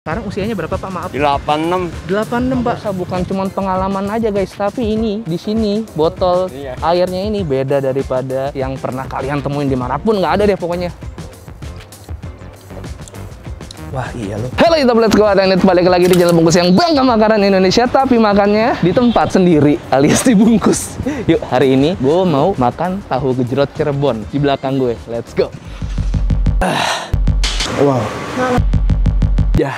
Sekarang usianya berapa Pak? Maaf. 86. 86 Pak. Bukan cuma pengalaman aja guys, tapi ini di sini botol airnya ini beda daripada yang pernah kalian temuin dimanapun, nggak ada deh pokoknya. Wah iya loh. Halo YouTube, let's go. Ada net balik lagi di Jalan Bungkus yang bangga makanan Indonesia, tapi makannya di tempat sendiri alias dibungkus. Yuk, hari ini gue mau makan tahu gejrot Cirebon di belakang gue. Let's go. Wow. Ya.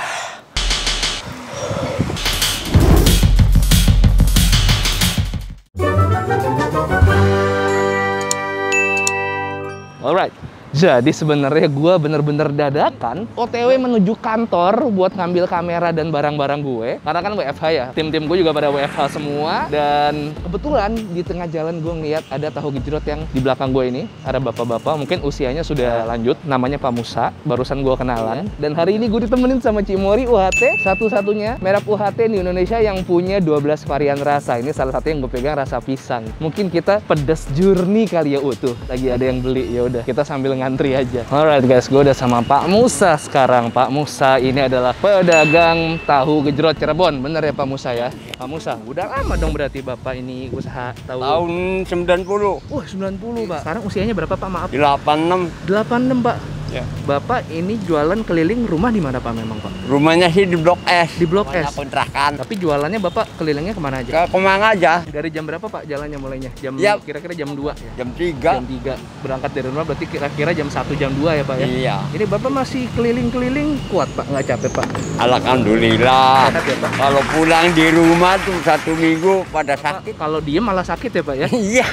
Alright. Jadi sebenarnya gue bener-bener dadakan OTW menuju kantor buat ngambil kamera dan barang-barang gue. Karena kan WFH ya, tim-tim gue juga pada WFH semua. Dan kebetulan di tengah jalan gue ngeliat ada tahu gejrot yang di belakang gue ini. Ada bapak-bapak, mungkin usianya sudah lanjut. Namanya Pak Musa, barusan gue kenalan. Dan hari ini gue ditemenin sama Cimori UHT, satu-satunya merek UHT di Indonesia yang punya 12 varian rasa. Ini salah satu yang gue pegang rasa pisang. Mungkin kita pedas jurni kali ya, tuh lagi ada yang beli. Ya udah, kita sambil ngantri aja. Alright guys, gue udah sama Pak Musa sekarang. Pak Musa ini adalah pedagang tahu gejrot Cirebon. Bener ya Pak Musa ya? Pak Musa, udah lama dong berarti Bapak ini usaha tahu. Tahun 90. Wah, 90 Pak. Sekarang usianya berapa Pak? Maaf. 86. 86 Pak. Ya. Bapak ini jualan keliling rumah di mana Pak memang Pak? Rumahnya sih di Blok S. Di Blok S. Kontrakan. Tapi jualannya Bapak kelilingnya kemana aja? Ke Kemang aja. Dari jam berapa Pak jalannya mulainya? Jam kira-kira jam 2 ya? Jam 3. Jam 3. Berangkat dari rumah berarti kira-kira jam 1 jam 2 ya Pak ya? Iya. Ini Bapak masih keliling-keliling kuat Pak? Nggak capek Pak? Alhamdulillah. Sehat ya Pak? Kalau pulang di rumah tuh 1 minggu pada sakit. Kalau diem malah sakit ya Pak ya? Iya.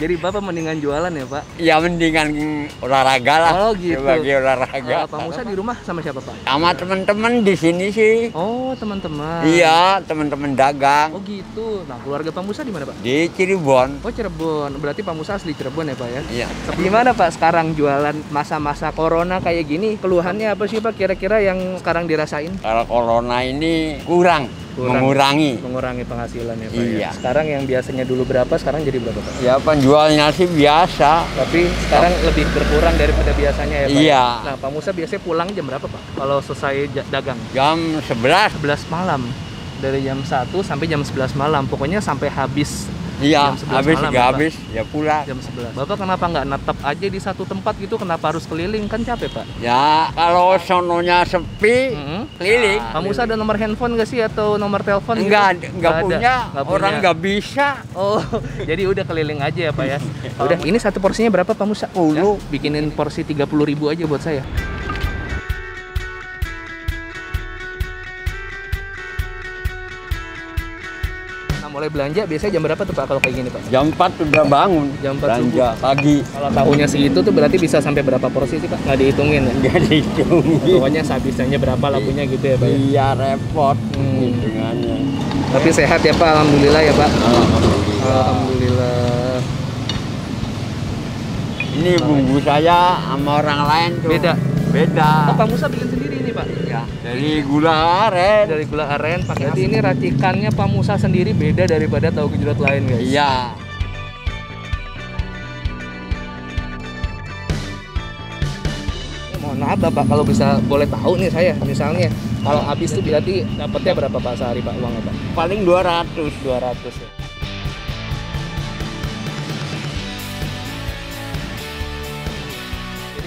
Jadi Bapak mendingan jualan ya Pak? Ya mendingan olahraga lah. Oh gitu. Sebagai olahraga. Pak Musa di rumah sama siapa Pak? Sama teman-teman di sini sih. Oh teman-teman. Iya, teman-teman dagang. Oh gitu. Nah keluarga Pak Musa di mana Pak? Di Cirebon. Oh Cirebon. Berarti Pak Musa asli Cirebon ya Pak ya? Iya. Gimana Pak sekarang jualan masa-masa corona kayak gini? Keluhannya apa sih Pak kira-kira yang sekarang dirasain? Kalau corona ini kurang. Mengurangi penghasilan ya Pak iya. ya? Sekarang yang biasanya dulu berapa, sekarang jadi berapa Pak? Ya penjualnya sih biasa. Tapi sekarang lebih berkurang daripada biasanya ya Pak? Iya. Nah Pak Musa biasanya pulang jam berapa Pak? Kalau selesai dagang? Jam 11. 11 malam. Dari jam 1 sampai jam 11 malam. Pokoknya sampai habis. Iya, habis malam, nggak ya, habis ya pulang. Jam 11. Bapak kenapa nggak netep aja di satu tempat gitu? Kenapa harus keliling? Kan capek Pak. Ya kalau sononya sepi, keliling. Pak Musa ada nomor handphone nggak sih atau nomor telepon? Enggak, gitu? nggak punya. Nggak Orang punya. nggak bisa. Oh, jadi udah keliling aja ya Pak ya. Udah, ini satu porsinya berapa Pak Musa? 10. Ya, bikinin porsi 30.000 aja buat saya. Mulai belanja biasanya jam berapa tuh Pak kalau kayak gini Pak? Jam 4 udah bangun. Jam 4 belanja pagi. Kalau tahunya segitu tuh berarti bisa sampai berapa porsi sih Pak? Nggak dihitungin ya? Nggak dihitungin. Pokoknya sehabisnya berapa lakunya gitu ya Pak ya? Iya repot hitungannya. Tapi sehat ya Pak, alhamdulillah ya Pak. Alhamdulillah. Alhamdulillah. Ini bumbu saya sama orang lain tuh. Beda. Beda. Oh, Pak Musa bikin sendiri nih Pak? Ya, dari gula aren. Dari gula aren pakai. Jadi ini racikannya Pak Musa sendiri beda daripada tahu gejrot lain guys. Iya. Mohon maaf Bapak kalau bisa boleh tahu nih saya misalnya kalau habis tuh berarti dapatnya berapa Pak sehari Pak uangnya Pak? Paling 200. 200 ya.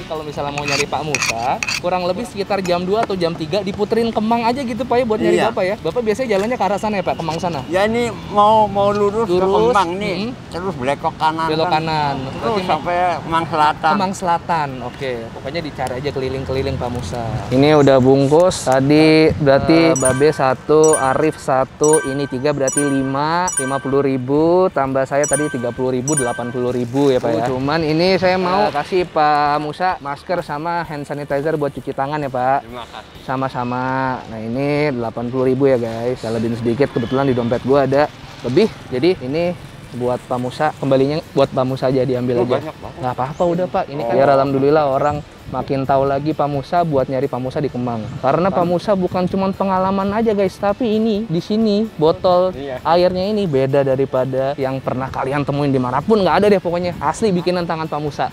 Kalau misalnya mau nyari Pak Musa, kurang lebih sekitar jam 2 atau jam 3 diputerin Kemang aja gitu Pak ya buat nyari Bapak ya. Bapak biasanya jalannya ke arah sana ya Pak, Kemang sana? Ya ini mau lurus ke Kemang nih, terus belok kanan. Belok kanan. Terus sampai Kemang Selatan. Kemang Selatan, oke. Pokoknya dicari aja keliling-keliling Pak Musa. Ini udah bungkus, tadi berarti Babe 1, Arif 1, ini 3 berarti 5, 50.000, tambah saya tadi 30.000, 80.000 ya Pak ya. Cuman ini saya mau kasih Pak Musa masker sama hand sanitizer buat cuci tangan ya Pak. Terima kasih. Sama-sama. Nah ini 80.000 ya guys. Saya lebihin sedikit, kebetulan di dompet gua ada lebih. Jadi ini buat Pak Musa, kembalinya buat Pak Musa aja diambil aja. Banyak banget. Nggak apa-apa udah Pak. Ini kan biar alhamdulillah orang Makin tahu lagi Pak Musa buat nyari Pak Musa di Kemang. Karena Pak Musa bukan cuma pengalaman aja guys, tapi ini di sini botol airnya ini beda daripada yang pernah kalian temuin dimanapun. Nggak ada deh pokoknya. Asli bikinan tangan Pak Musa.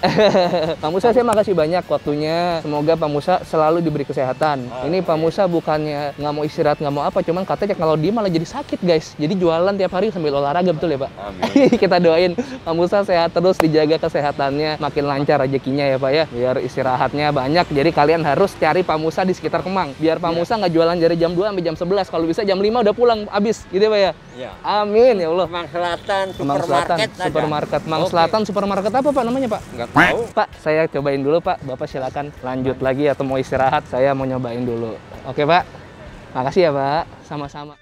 Pak Musa saya makasih banyak waktunya. Semoga Pak Musa selalu diberi kesehatan. Ini Pak Musa bukannya nggak mau istirahat, nggak mau apa, cuman katanya kalau dia malah jadi sakit guys. Jadi jualan tiap hari sambil olahraga, betul ya Pak? Amin. Kita doain Pak Musa sehat terus, dijaga kesehatannya, makin lancar rezekinya ya Pak ya. Biar istirahatnya banyak. Jadi kalian harus cari Pak Musa di sekitar Kemang. Biar Pak Musa nggak jualan dari jam 2 sampai jam 11. Kalau bisa jam 5 udah pulang habis, gitu ya Pak ya? Iya. Amin ya Allah. Kemang Selatan, Kemang Selatan, supermarket. Kemang Selatan, supermarket apa Pak namanya Pak? Nggak tahu. Pak, saya cobain dulu Pak. Bapak silakan lanjut lagi atau mau istirahat. Saya mau nyobain dulu. Oke Pak. Makasih ya Pak. Sama-sama.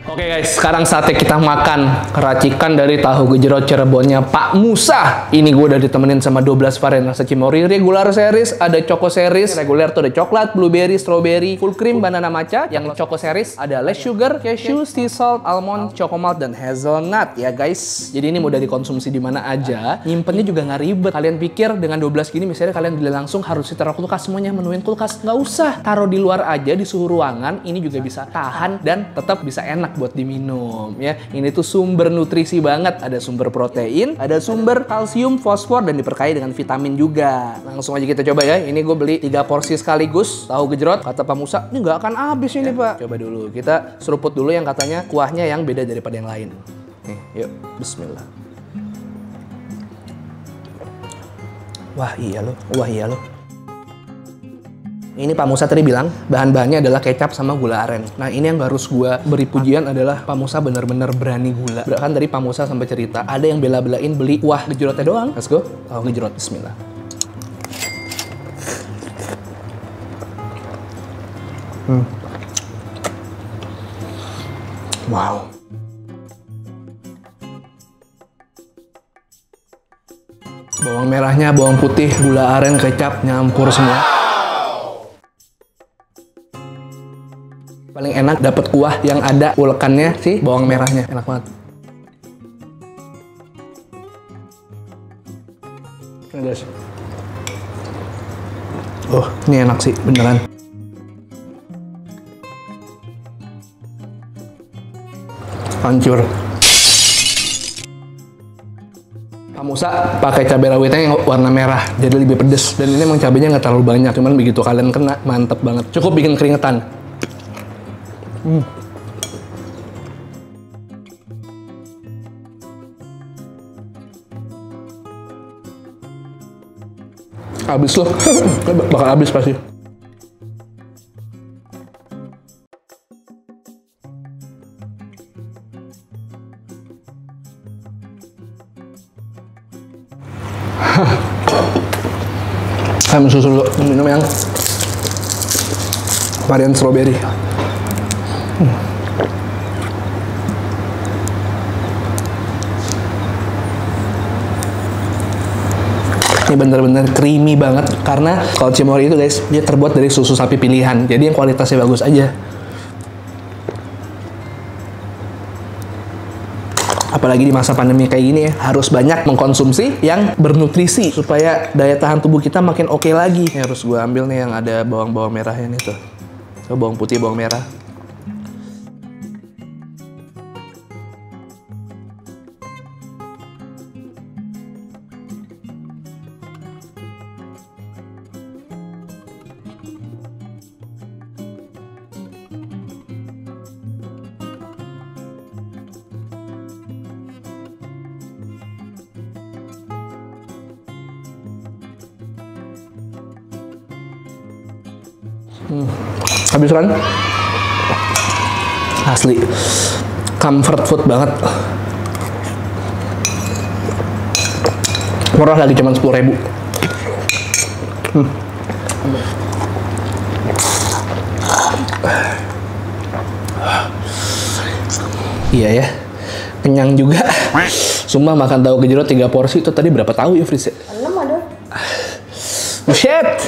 Oke guys, sekarang saatnya kita makan racikan dari tahu gejrot Cirebonnya Pak Musa. Ini gue udah ditemenin sama 12 varian rasa cimori. Regular series, ada choco series. Regular tuh ada coklat, blueberry, strawberry, full cream, banana matcha. Yang choco series ada less sugar, cashew, sea salt, almond, choco malt, dan hazelnut ya guys. Jadi ini mudah dikonsumsi di mana aja. Nyimpennya juga nggak ribet. Kalian pikir dengan 12 gini misalnya kalian beli langsung harus ditaruh kulkas semuanya, menuin kulkas. Nggak usah. Taruh di luar aja di suhu ruangan. Ini juga bisa tahan dan tetap bisa enak buat diminum ya. Ini tuh sumber nutrisi banget, ada sumber protein, ada sumber kalsium, fosfor, dan diperkaya dengan vitamin juga. Langsung aja kita coba ya. Ini gue beli 3 porsi sekaligus tahu gejrot. Kata Pak Musa ini nggak akan habis ini Pak. Coba dulu kita seruput dulu yang katanya kuahnya yang beda daripada yang lain. Nih yuk, bismillah. Wah iya loh. Ini Pak Musa tadi bilang bahan-bahannya adalah kecap sama gula aren. Nah ini yang harus gue beri pujian adalah Pak Musa bener-bener berani gula. Bahkan dari Pak Musa sampai cerita ada yang bela-belain beli kuah gejrotnya doang. Let's go. Tahu gejrot, bismillah. Wow. Bawang merahnya, bawang putih, gula aren, kecap nyampur semua. Paling enak dapat kuah yang ada ulekannya sih bawang merahnya, enak banget. Ini guys. Oh, ini enak sih beneran. Hancur. Pak Musa pakai cabai rawitnya yang warna merah, jadi lebih pedes. Dan ini emang cabainya nggak terlalu banyak, cuman begitu kalian kena mantep banget. Cukup bikin keringetan. Habis loh. Bakal habis pasti. Saya susu dulu, minum yang varian strawberry. Ini bener-bener creamy banget karena kalau cimori itu guys dia terbuat dari susu sapi pilihan, jadi yang kualitasnya bagus aja. Apalagi di masa pandemi kayak gini ya, harus banyak mengkonsumsi yang bernutrisi supaya daya tahan tubuh kita makin oke lagi. Ini harus gue ambil nih yang ada bawang-bawang merahnya nih tuh. Bawang putih, bawang merah. Habis kan? Asli comfort food banget. Murah lagi, cuma 10.000. Iya ya, kenyang juga. Sumpah makan tahu gejrot 3 porsi itu tadi berapa tahu ya Fris? 6 ada. Shit.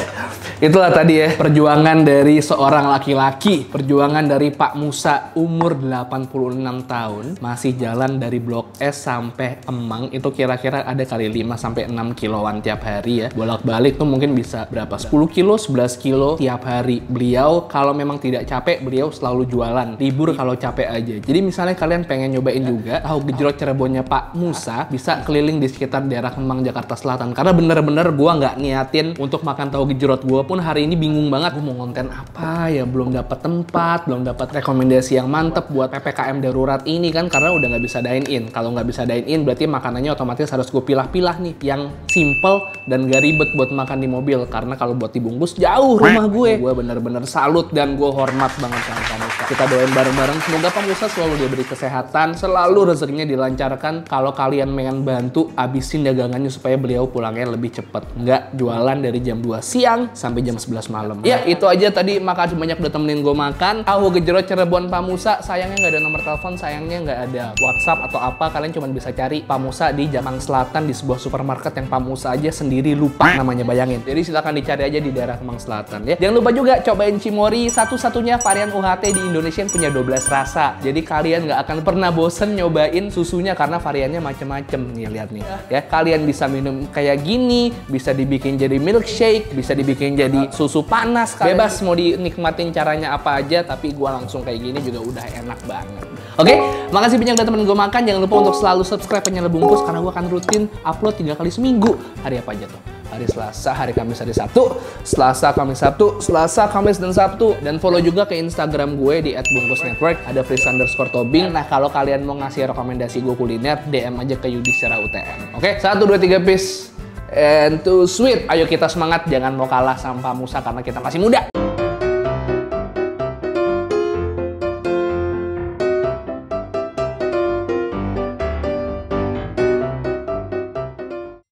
Itulah tadi ya, perjuangan dari seorang laki-laki. Perjuangan dari Pak Musa, umur 86 tahun. Masih jalan dari Blok S sampai Emang. Itu kira-kira ada kali 5-6 kiloan tiap hari ya. Bolak-balik tuh mungkin bisa berapa? 10 kilo, 11 kilo tiap hari. Beliau kalau memang tidak capek, beliau selalu jualan. Libur kalau capek aja. Jadi misalnya kalian pengen nyobain juga tahu gejrot Cirebonnya Pak Musa, bisa keliling di sekitar daerah Kemang, Jakarta Selatan. Karena bener-bener gua nggak niatin untuk makan tahu gejrot. Gua pun hari ini bingung banget, gue mau konten apa ya, belum dapat tempat, belum dapat rekomendasi yang mantep buat PPKM darurat ini kan, karena udah nggak bisa dine in. Kalau nggak bisa dine in berarti makanannya otomatis harus gue pilah-pilah nih, yang simple dan gak ribet buat makan di mobil, karena kalau buat dibungkus jauh rumah gue. Gue bener-bener salut dan gue hormat banget sama Pak Musa. Kita doain bareng-bareng semoga Pak Musa selalu diberi kesehatan, selalu rezekinya dilancarkan. Kalau kalian pengen bantu, abisin dagangannya supaya beliau pulangnya lebih cepet, nggak jualan dari jam 2 siang sampai jam 11 malam. Ya itu aja tadi, makasih banyak udah temenin gue makan tahu gejrot Cirebon Pak Musa. Sayangnya nggak ada nomor telepon, sayangnya nggak ada WhatsApp atau apa. Kalian cuma bisa cari Pak Musa di Kemang Selatan di sebuah supermarket yang Pak Musa aja sendiri lupa namanya, bayangin. Jadi silakan dicari aja di daerah Kemang Selatan ya. Jangan lupa juga cobain Cimory, satu-satunya varian UHT di Indonesia yang punya 12 rasa. Jadi kalian nggak akan pernah bosen nyobain susunya karena variannya macem-macem nih, lihat nih ya. Kalian bisa minum kayak gini, bisa dibikin jadi milkshake, bisa dibikin jadi susu panas, bebas mau dinikmatin caranya apa aja, tapi gua langsung kayak gini juga udah enak banget. Oke, makasih banyak udah temen gue makan. Jangan lupa untuk selalu subscribe Penyala Bungkus karena gue akan rutin upload 3 kali seminggu. Hari apa aja tuh? Hari Selasa, hari Kamis, hari Sabtu. Selasa, Kamis, Sabtu. Selasa, Kamis, dan Sabtu. Dan follow juga ke Instagram gue di @bungkusnetwork. Ada @fris_tobing. Nah, kalau kalian mau ngasih rekomendasi gue kuliner, DM aja ke Yudhistira UTM. Oke, 1, 2, 3, peace. And to sweet. Ayo kita semangat, jangan mau kalah sama Pak Musa karena kita masih muda.